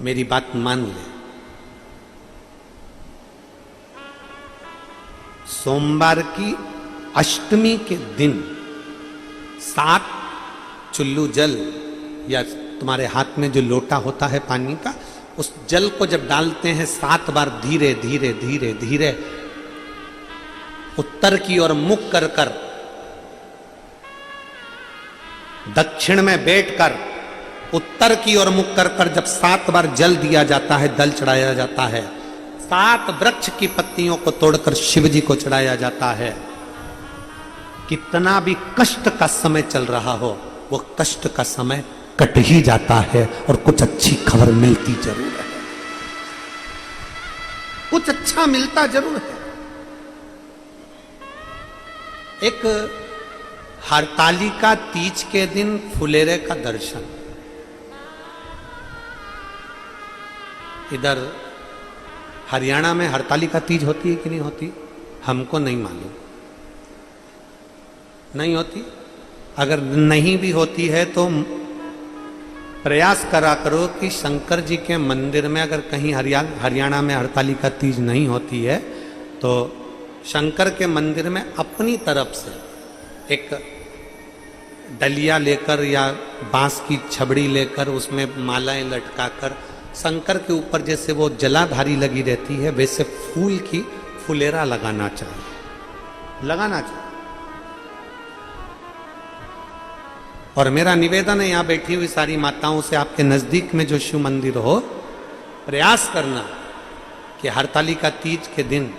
मेरी बात मान ले। सोमवार की अष्टमी के दिन 7 चुल्लू जल या तुम्हारे हाथ में जो लोटा होता है पानी का, उस जल को जब डालते हैं 7 बार धीरे धीरे धीरे धीरे उत्तर की ओर मुख कर कर, दक्षिण में बैठकर उत्तर की ओर मुख कर कर जब 7 बार जल दिया जाता है, दल चढ़ाया जाता है, 7 वृक्ष की पत्तियों को तोड़कर शिव जी को चढ़ाया जाता है। कितना भी कष्ट का समय चल रहा हो, वो कष्ट का समय कट ही जाता है और कुछ अच्छी खबर मिलती जरूर है, कुछ अच्छा मिलता जरूर है। एक हरतालिका तीज के दिन फुलेरे का दर्शन, इधर हरियाणा में हरतालिका तीज होती है कि नहीं होती, हमको नहीं मालूम, नहीं होती। अगर नहीं भी होती है तो प्रयास करा करो कि शंकर जी के मंदिर में अगर कहीं हरियाणा में हरतालिका तीज नहीं होती है तो शंकर के मंदिर में अपनी तरफ से एक डलिया लेकर या बांस की छबड़ी लेकर उसमें मालाएं लटकाकर शंकर के ऊपर जैसे वो जलाधारी लगी रहती है वैसे फूल की फुलेरा लगाना चाहिए, लगाना चाहिए। और मेरा निवेदन है यहां बैठी हुई सारी माताओं से, आपके नजदीक में जो शिव मंदिर हो, प्रयास करना कि हरतालिका तीज के दिन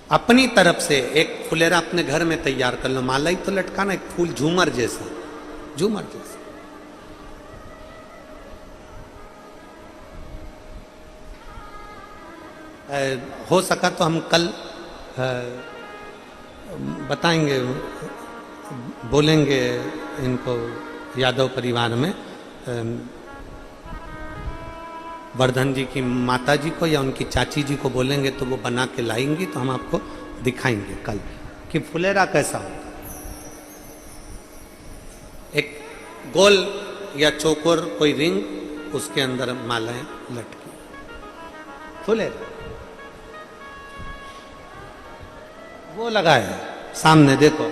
अपनी तरफ से एक फुलेरा अपने घर में तैयार कर लो, माला ही तो लटकाना, एक फूल झूमर जैसा, झूमर जैसा। हो सका तो हम कल बताएंगे, बोलेंगे इनको यादव परिवार में, वर्धन जी की माता जी को या उनकी चाची जी को बोलेंगे तो वो बना के लाएंगी, तो हम आपको दिखाएंगे कल कि फुलेरा कैसा होता है। एक गोल या चौकोर कोई रिंग, उसके अंदर मालाएं लटकी, फुलेरा वो लगा है सामने, देखो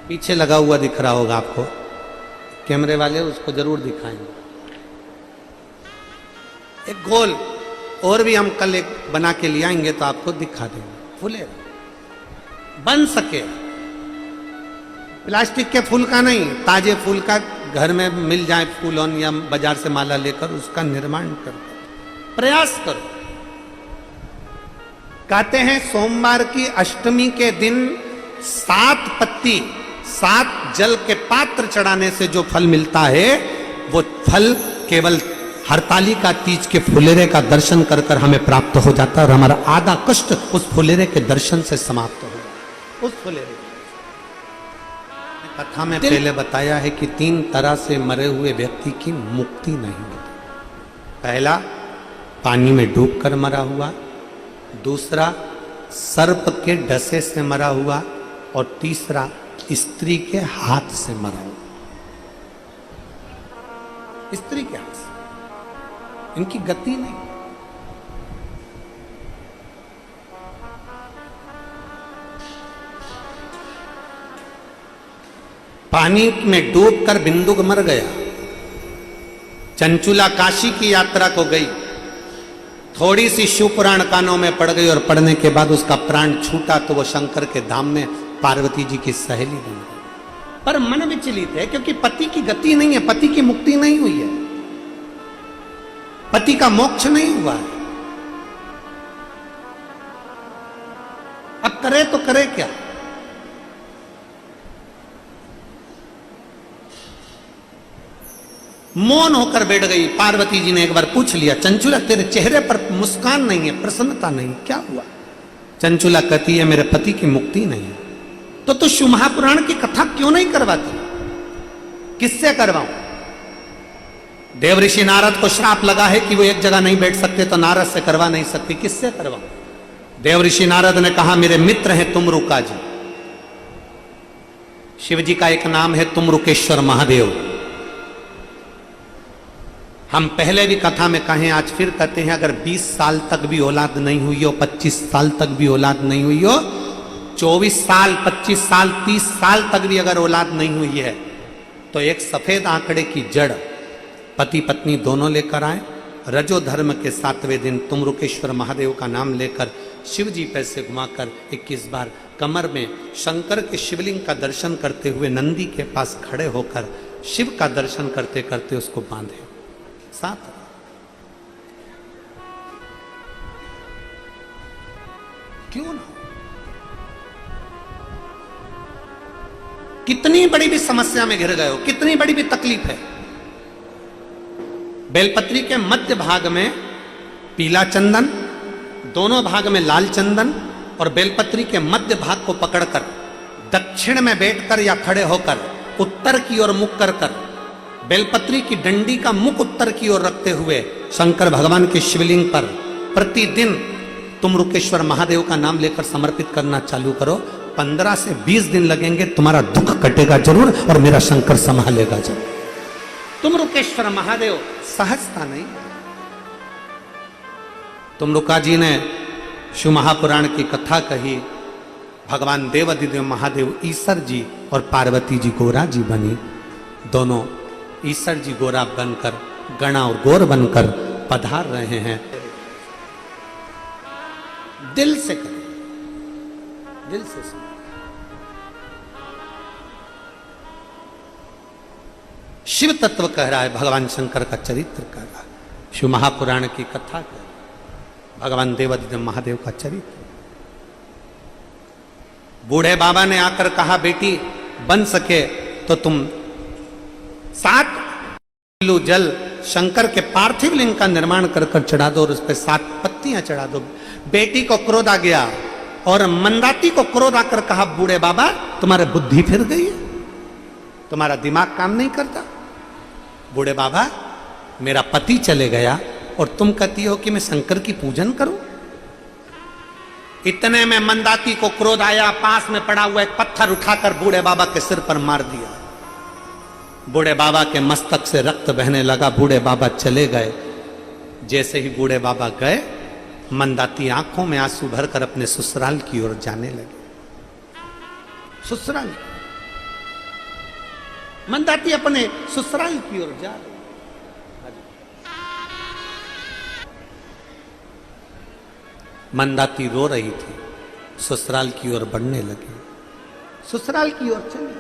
पीछे लगा हुआ दिख रहा होगा आपको, कैमरे वाले उसको जरूर दिखाएंगे। एक गोल और भी हम कल एक बना के ले आएंगे तो आपको दिखा देंगे, फुलेरा बन सके, प्लास्टिक के फूल का नहीं, ताजे फूल का, घर में मिल जाए फूलों या बाजार से माला लेकर उसका निर्माण करो, प्रयास करो। कहते हैं सोमवार की अष्टमी के दिन 7 पत्ती 7 जल के पात्र चढ़ाने से जो फल मिलता है, वो फल केवल हरतालिका तीज के फुलेरे का दर्शन कर कर हमें प्राप्त हो जाता है और हमारा आधा कष्ट उस फुलेरे के दर्शन से समाप्त हो। उस फुलेरे कथा में पहले बताया है कि 3 तरह से मरे हुए व्यक्ति की मुक्ति नहीं होती। पहला, पानी में डूबकर मरा हुआ, दूसरा सर्प के डसे से मरा हुआ, और तीसरा स्त्री के हाथ से मरा हुआ। स्त्री के हाथ से, इनकी गति नहीं। पानी में डूबकर बिंदुक मर गया, चंचुला काशी की यात्रा को गई, थोड़ी सी शिव पुराण कानों में पड़ गई और पढ़ने के बाद उसका प्राण छूटा तो वो शंकर के धाम में पार्वती जी की सहेली बन गई। पर मन विचलित है क्योंकि पति की गति नहीं है, पति की मुक्ति नहीं हुई है, पति का मोक्ष नहीं हुआ है। अब करे तो करे क्या? मौन होकर बैठ गई। पार्वती जी ने एक बार पूछ लिया, चंचुला तेरे चेहरे पर मुस्कान नहीं है, प्रसन्नता नहीं, क्या हुआ? चंचुला कहती है मेरे पति की मुक्ति नहीं है। तो तू शिव महापुराण की कथा क्यों नहीं करवाती? किससे करवाऊं? देव ऋषि नारद को श्राप लगा है कि वो एक जगह नहीं बैठ सकते, तो नारद से करवा नहीं सकती, किससे करवाऊं? देव ऋषि नारद ने कहा मेरे मित्र हैं तुमरुका जी, शिव जी का एक नाम है तुमरुकेश्वर महादेव, हम पहले भी कथा में कहें, आज फिर कहते हैं, अगर 20 साल तक भी औलाद नहीं हुई हो, 25 साल तक भी औलाद नहीं हुई हो, 24 साल, 25 साल, 30 साल तक भी अगर औलाद नहीं हुई है, तो एक सफेद आंकड़े की जड़ पति पत्नी दोनों लेकर आए। रजो धर्म के 7वें दिन तुमरुकेश्वर महादेव का नाम लेकर शिव जी पैर से घुमाकर 21 बार कमर में शंकर के शिवलिंग का दर्शन करते हुए नंदी के पास खड़े होकर शिव का दर्शन करते करते उसको बांधे। 7 क्यों ना? कितनी बड़ी भी समस्या में घिर गए हो, कितनी बड़ी भी तकलीफ है, बेलपत्री के मध्य भाग में पीला चंदन, दोनों भाग में लाल चंदन, और बेलपत्री के मध्य भाग को पकड़कर दक्षिण में बैठकर या खड़े होकर उत्तर की ओर मुख कर बेलपत्री की डंडी का मुख उत्तर की ओर रखते हुए शंकर भगवान के शिवलिंग पर प्रतिदिन तुमरुकेश्वर महादेव का नाम लेकर समर्पित करना चालू करो। 15 से 20 दिन लगेंगे, तुम्हारा दुख कटेगा जरूर और मेरा शंकर संभालेगा जरूर। तुमरुकेश्वर महादेव सहजता नहीं। तुमरुका जी ने शिव महापुराण की कथा कही, भगवान देवादिदेव महादेव ईश्वर जी और पार्वती जी गोरा जी बनी। दोनों ईश्वर जी गोरा बनकर, गणा और गोर बनकर पधार रहे हैं। दिल से करें, दिल से सुनो। शिव तत्व कह रहा है, भगवान शंकर का चरित्र कह रहा है, शिव महापुराण की कथा कह रहा है, भगवान देवादिदेव महादेव का चरित्र। बूढ़े बाबा ने आकर कहा, बेटी बन सके तो तुम 7 किलो जल शंकर के पार्थिव लिंग का निर्माण कर कर चढ़ा दो और उस पर 7 पत्तियां चढ़ा दो। बेटी को क्रोध आ गया और मंदाती को क्रोध आकर कहा, बूढ़े बाबा तुम्हारे बुद्धि फिर गई है, तुम्हारा दिमाग काम नहीं करता। बूढ़े बाबा मेरा पति चले गया और तुम कहती हो कि मैं शंकर की पूजन करूं। इतने में मंदाती को क्रोध आया, पास में पड़ा हुआ एक पत्थर उठाकर बूढ़े बाबा के सिर पर मार दिया। बूढ़े बाबा के मस्तक से रक्त बहने लगा, बूढ़े बाबा चले गए। जैसे ही बूढ़े बाबा गए, मंदाती आंखों में आंसू भरकर अपने ससुराल की ओर जाने लगे। ससुराल, मंदाती अपने ससुराल की ओर जा रही। मंदाती रो रही थी, ससुराल की ओर बढ़ने लगी, ससुराल की ओर चली।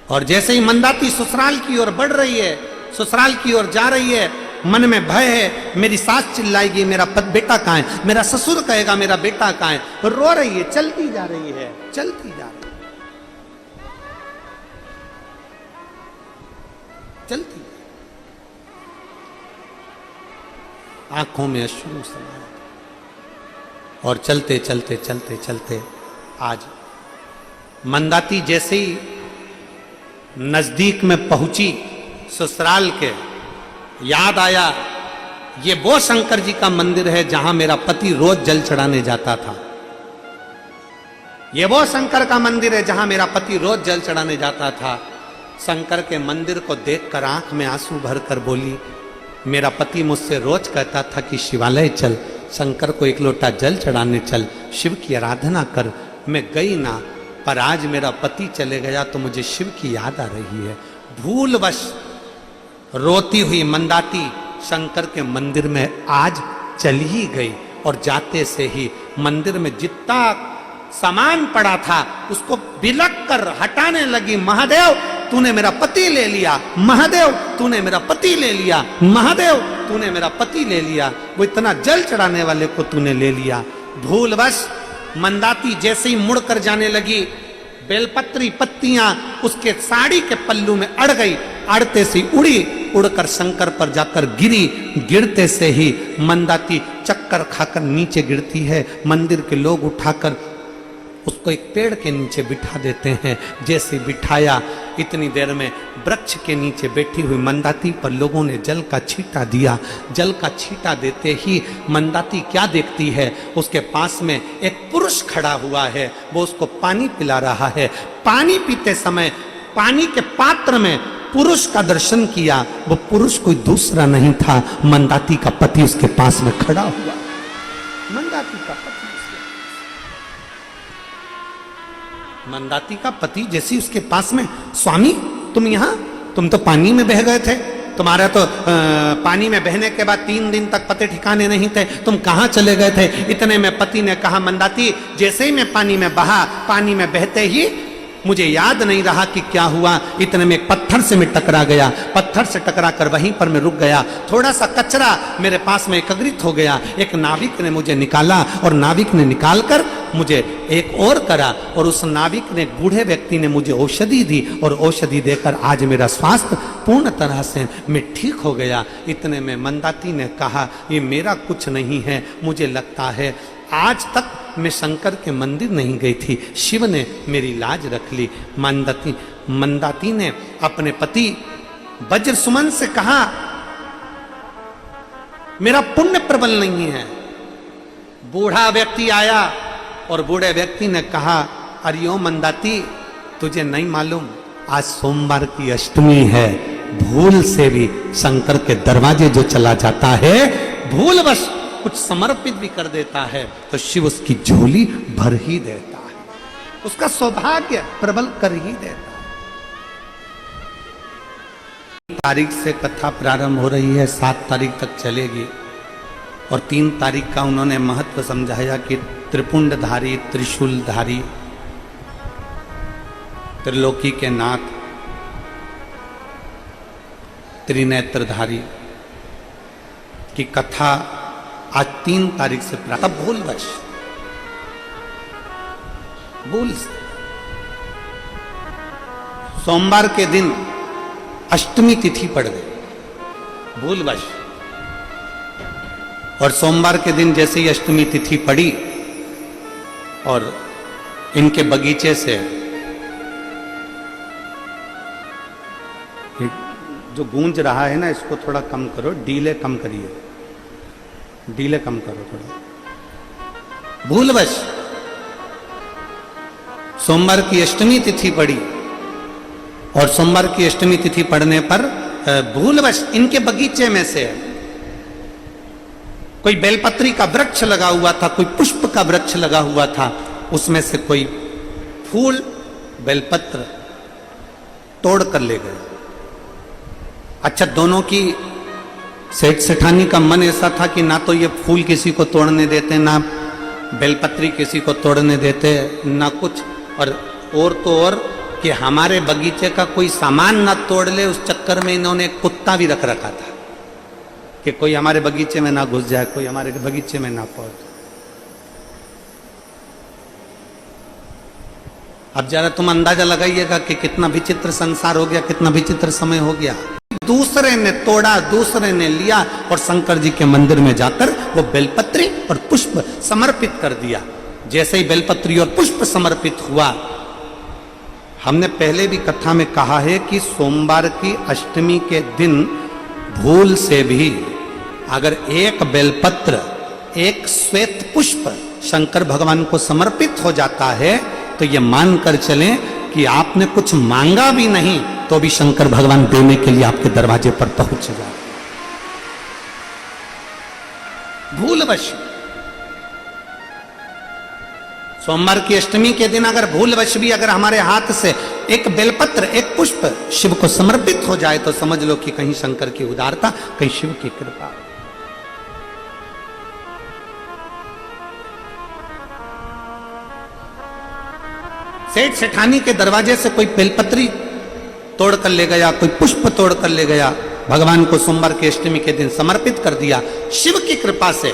और जैसे ही मंदाती ससुराल की ओर बढ़ रही है, ससुराल की ओर जा रही है, मन में भय है, मेरी सास चिल्लाएगी मेरा बेटा कहां है, मेरा ससुर कहेगा मेरा बेटा कहां है। रो रही है, चलती जा रही है, चलती जा रही है, चलती, आंखों में अश्रु समाये। और चलते चलते चलते चलते आज मंदाती जैसे ही नजदीक में पहुंची ससुराल के, याद आया ये वो शंकर जी का मंदिर है जहां मेरा पति रोज जल चढ़ाने जाता था। ये वो शंकर का मंदिर है जहां मेरा पति रोज जल चढ़ाने जाता था। शंकर के मंदिर को देखकर आंख में आंसू भरकर बोली, मेरा पति मुझसे रोज कहता था कि शिवालय चल, शंकर को एक लोटा जल चढ़ाने चल, शिव की आराधना कर। मैं गई ना, पर आज मेरा पति चले गया तो मुझे शिव की याद आ रही है। भूलवश रोती हुई मंदाती शंकर के मंदिर में आज चली ही गई और जाते से ही मंदिर में जितना सामान पड़ा था उसको बिलक कर हटाने लगी। महादेव तूने मेरा पति ले लिया, महादेव तूने मेरा पति ले लिया, महादेव तूने मेरा पति ले लिया, वो इतना जल चढ़ाने वाले को तूने ले लिया। भूलवश मंदाती जैसे ही मुड़कर जाने लगी, बेलपत्री पत्तियां उसके साड़ी के पल्लू में अड़ गई, अड़ते से उड़ी, उड़कर शंकर पर जाकर गिरी। गिरते से ही मंदाती चक्कर खाकर नीचे गिरती है। मंदिर के लोग उठाकर उसको एक पेड़ के नीचे बिठा देते हैं। जैसे बिठाया, इतनी देर में वृक्ष के नीचे बैठी हुई मंदाती पर लोगों ने जल का छींटा दिया। जल का छींटा देते ही मंदाती क्या देखती है, उसके पास में एक पुरुष खड़ा हुआ है, वो उसको पानी पिला रहा है। पानी पीते समय पानी के पात्र में पुरुष का दर्शन किया, वो पुरुष कोई दूसरा नहीं था, मंदाती का पति उसके पास में खड़ा हुआ। मंदाती का पति मंदाती का पति जैसे उसके पास में, स्वामी तुम यहां, तुम तो पानी में बह गए थे, तुम्हारा तो पानी में बहने के बाद 3 दिन तक पते ठिकाने नहीं थे, तुम कहां चले गए थे? इतने में पति ने कहा, मंदाती जैसे ही मैं पानी में बहा, पानी में बहते ही मुझे याद नहीं रहा कि क्या हुआ, इतने में एक पत्थर से मैं टकरा गया, पत्थर से टकरा कर वहीं पर मैं रुक गया, थोड़ा सा कचरा मेरे पास में एकत्रित हो गया, एक नाविक ने मुझे निकाला और नाविक ने निकालकर मुझे एक और करा, और उस नाविक ने, बूढ़े व्यक्ति ने मुझे औषधि दी, और औषधि देकर आज मेरा स्वास्थ्य पूर्ण तरह से मैं ठीक हो गया। इतने में मंदाती ने कहा, ये मेरा कुछ नहीं है, मुझे लगता है आज तक मैं शंकर के मंदिर नहीं गई थी, शिव ने मेरी लाज रख ली। मंदाती ने अपने पति वज्र सुमन से कहा, मेरा पुण्य प्रबल नहीं है। बूढ़ा व्यक्ति आया और बूढ़े व्यक्ति ने कहा, अरियो मंदाती, तुझे नहीं मालूम आज सोमवार की अष्टमी है, भूल से भी शंकर के दरवाजे जो चला जाता है, भूलवश कुछ समर्पित भी कर देता है तो शिव उसकी झोली भर ही देता है, उसका सौभाग्य प्रबल कर ही देता है। तारीख से कथा प्रारंभ हो रही है, 7 तारीख तक चलेगी, और 3 तारीख का उन्होंने महत्व समझाया कि त्रिपुंडधारी, त्रिशूलधारी, त्रिलोकी के नाथ, त्रिनेत्रधारी की कथा आज 3 तारीख से प्रारंभ। भूलवश, भूल से सोमवार के दिन अष्टमी तिथि पड़ गई, भूलवश, और सोमवार के दिन जैसे ही अष्टमी तिथि पड़ी और इनके बगीचे से जो गूंज रहा है ना, इसको थोड़ा कम करो, डीले कम करिए, डीले कम करो थोड़ा। भूलवश सोमवार की अष्टमी तिथि पड़ी, और सोमवार की अष्टमी तिथि पड़ने पर भूलवश इनके बगीचे में से कोई बेलपत्री का वृक्ष लगा हुआ था, कोई पुष्प का वृक्ष लगा हुआ था, उसमें से कोई फूल, बेलपत्र तोड़ कर ले गए। अच्छा, दोनों की सेठ सेठानी का मन ऐसा था कि ना तो ये फूल किसी को तोड़ने देते, ना बेलपत्री किसी को तोड़ने देते, ना कुछ, और तो और कि हमारे बगीचे का कोई सामान ना तोड़ ले, उस चक्कर में इन्होंने एक कुत्ता भी रख रखा था कि कोई हमारे बगीचे में ना घुस जाए, कोई हमारे बगीचे में ना पहुंचे। अब जरा तुम अंदाजा लगाइएगा कि कितना विचित्र संसार हो गया, कितना विचित्र समय हो गया। दूसरे ने तोड़ा, दूसरे ने लिया, और शंकर जी के मंदिर में जाकर वो बेलपत्री और पुष्प समर्पित कर दिया। जैसे ही बेलपत्री और पुष्प समर्पित हुआ, हमने पहले भी कथा में कहा है कि सोमवार की अष्टमी के दिन भूल से भी अगर एक बेलपत्र, एक श्वेत पुष्प शंकर भगवान को समर्पित हो जाता है, तो ये मानकर चलें कि आपने कुछ मांगा भी नहीं तो भी शंकर भगवान देने के लिए आपके दरवाजे पर पहुंच जाए। भूलवश सोमवार की अष्टमी के दिन अगर भूलवश भी अगर हमारे हाथ से एक बेलपत्र, एक पुष्प शिव को समर्पित हो जाए, तो समझ लो कि कहीं शंकर की उदारता, कहीं शिव की कृपा। सेठ सेठानी के दरवाजे से कोई बेलपत्री तोड़ कर ले गया, कोई पुष्प तोड़ कर ले गया, भगवान को सोमवार की अष्टमी के दिन समर्पित कर दिया। शिव की कृपा से,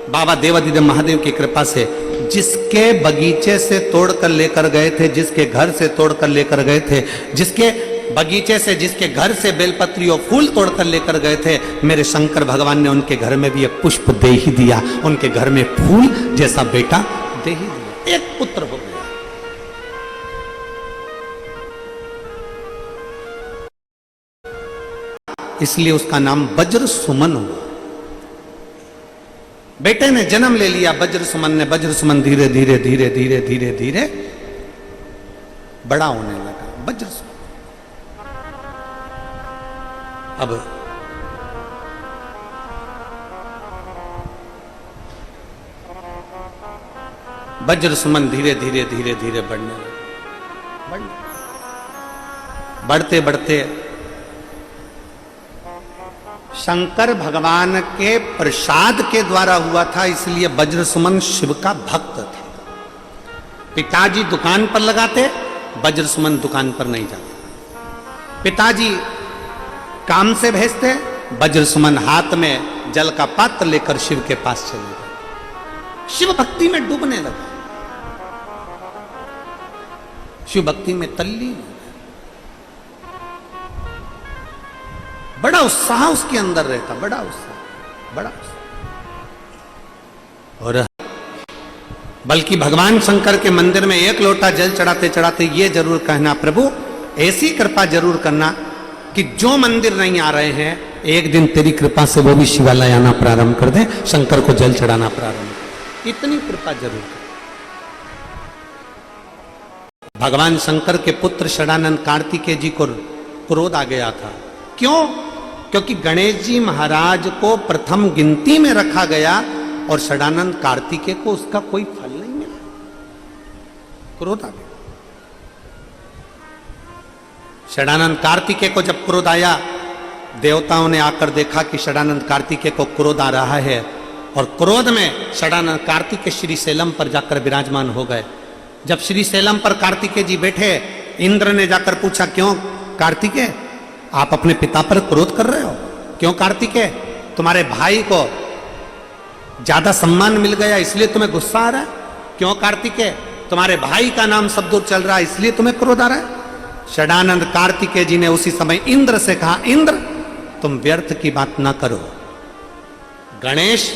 बाबा देवादिदेव महादेव की कृपा से, जिसके बगीचे से तोड़ कर लेकर गए थे, जिसके घर से तोड़ कर लेकर गए थे, जिसके बगीचे से, जिसके घर से बेलपत्री और फूल तोड़ कर लेकर गए थे, मेरे शंकर भगवान ने उनके घर में भी एक पुष्प दे ही दिया, उनके घर में फूल जैसा बेटा दे ही दिया, एक पुत्र हो गया। इसलिए उसका नाम वज्र सुमन हुआ। बेटे ने जन्म ले लिया वज्र सुमन ने। वज्र सुमन धीरे धीरे धीरे धीरे धीरे धीरे बड़ा होने लगा। वज्र सुमन अब वज्र सुमन धीरे धीरे धीरे धीरे बढ़ने लगे। बढ़ते बढ़ते शंकर भगवान के प्रसाद के द्वारा हुआ था, इसलिए वज्र सुमन शिव का भक्त थे। पिताजी दुकान पर लगाते, वज्र सुमन दुकान पर नहीं जाते। पिताजी काम से भेजते, वज्र सुमन हाथ में जल का पात्र लेकर शिव के पास चले गए। शिव भक्ति में डूबने लगा, शिव भक्ति में तल्लीन हो गए। बड़ा उत्साह उसके अंदर रहता, बड़ा उत्साह, बड़ा उत्साह। और बल्कि भगवान शंकर के मंदिर में एक लोटा जल चढ़ाते चढ़ाते ये जरूर कहना, प्रभु ऐसी कृपा जरूर करना कि जो मंदिर नहीं आ रहे हैं, एक दिन तेरी कृपा से वो भी शिवालय आना प्रारंभ कर दे, शंकर को जल चढ़ाना प्रारंभ कर। इतनी कृपा जरूर कर। भगवान शंकर के पुत्र षडानंद कार्तिकेय जी को क्रोध आ गया था। क्यों? क्योंकि गणेश जी महाराज को प्रथम गिनती में रखा गया और षडानंद कार्तिकेय को उसका कोई फल नहीं मिला। क्रोध आ गया। षडानंद कार्तिकेय को जब क्रोध आया, देवताओं ने आकर देखा कि षडानंद कार्तिकेय को क्रोध आ रहा है, और क्रोध में षडानंद कार्तिकेय श्री शैलम पर जाकर विराजमान हो गए। जब श्री शैलम पर कार्तिकेय जी बैठे, इंद्र ने जाकर पूछा, क्यों कार्तिकेय आप अपने पिता पर क्रोध कर रहे हो? क्यों कार्तिकेय, तुम्हारे भाई को ज्यादा सम्मान मिल गया इसलिए तुम्हें गुस्सा आ रहा है? क्यों कार्तिकेय, तुम्हारे भाई का नाम सब दूर चल रहा है इसलिए तुम्हें क्रोध आ रहा है? षडानंद कार्तिकेय जी ने उसी समय इंद्र से कहा, इंद्र तुम व्यर्थ की बात ना करो, गणेश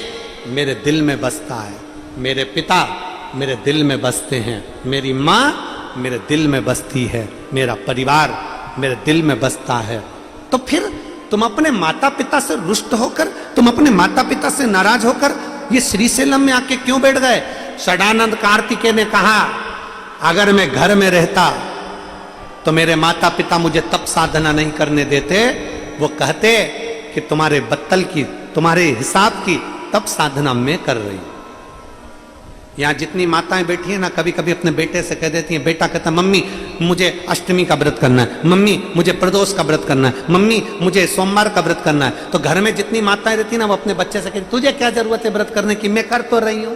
मेरे दिल में बसता है, मेरे पिता मेरे दिल में बसते हैं, मेरी माँ मेरे दिल में बसती है, मेरा परिवार मेरे दिल में बसता है। तो फिर तुम अपने माता पिता से रुष्ट होकर, तुम अपने माता पिता से नाराज होकर ये श्रीशैलम में आके क्यों बैठ गए? षडानंद कार्तिकेय ने कहा, अगर मैं घर में रहता तो मेरे माता पिता मुझे तप साधना नहीं करने देते, वो कहते कि तुम्हारे बत्तल की, तुम्हारे हिसाब की तप साधना मैं कर रही हूं। यहां जितनी माताएं बैठी हैं ना, कभी कभी अपने बेटे से कह देती हैं, बेटा कहता मम्मी मुझे अष्टमी का व्रत करना है, मम्मी मुझे प्रदोष का व्रत करना है, मम्मी मुझे सोमवार का व्रत करना है। तो घर में जितनी माताएं रहती है ना, वो अपने बच्चे से कहती, तुझे क्या जरूरत है व्रत करने की, मैं कर तो रही हूं,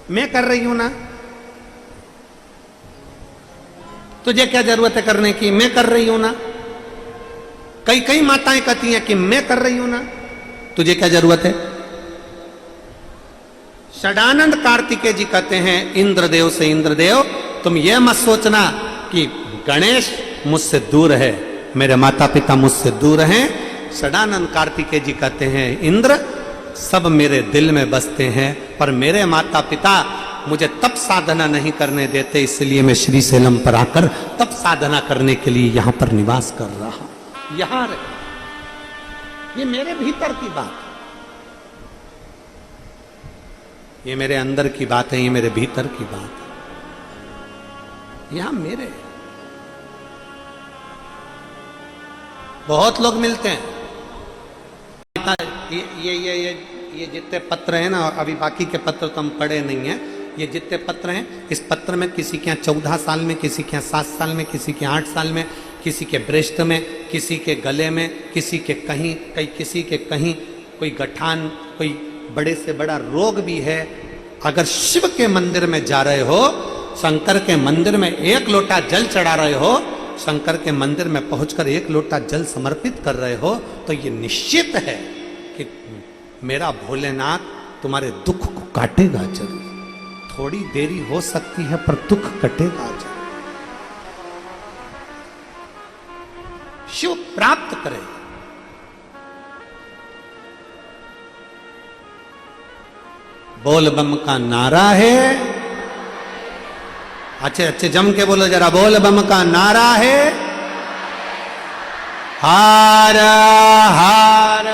मैं कर रही हूं ना, तुझे क्या जरूरत है करने की, मैं कर रही हूं ना। कई कई माताएं कहती हैं कि मैं कर रही हूं ना, तुझे क्या जरूरत है। षडानंद कार्तिकेय जी कहते हैं इंद्रदेव से, इंद्रदेव तुम ये मत सोचना कि गणेश मुझसे दूर है, मेरे माता पिता मुझसे दूर हैं। षडानंद कार्तिकेय जी कहते हैं, इंद्र सब मेरे दिल में बसते हैं, पर मेरे माता पिता मुझे तप साधना नहीं करने देते, इसलिए मैं श्रीशैलम पर आकर तप साधना करने के लिए यहां पर निवास कर रहा हूं। यहां ये मेरे भीतर की बात है, ये मेरे अंदर की बात है, ये मेरे भीतर की बात है। यहां मेरे बहुत लोग मिलते हैं, ये जितने पत्र हैं ना, अभी बाकी के पत्र तो हम पढ़े नहीं हैं, ये जितने पत्र हैं, इस पत्र में किसी के यहाँ 14 साल में, किसी के यहाँ 7 साल में, किसी के 8 साल में, किसी के ब्रेस्ट में, किसी के गले में, किसी के कहीं, किसी के कहीं, कोई गठान, कोई बड़े से बड़ा रोग भी है। अगर शिव के मंदिर में जा रहे हो, शंकर के मंदिर में एक लोटा जल चढ़ा रहे हो, शंकर के मंदिर में पहुंचकर एक लोटा जल समर्पित कर रहे हो, तो ये निश्चित है कि मेरा भोलेनाथ तुम्हारे दुख को काटेगा जरूर। थोड़ी देरी हो सकती है पर दुख कटेगा जरूर। शिव प्राप्त करे। बोल बम का नारा है, अच्छे अच्छे जम के बोलो जरा, बोल बम का नारा है, हार हार।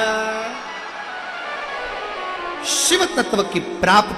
शिव तत्व की प्राप्ति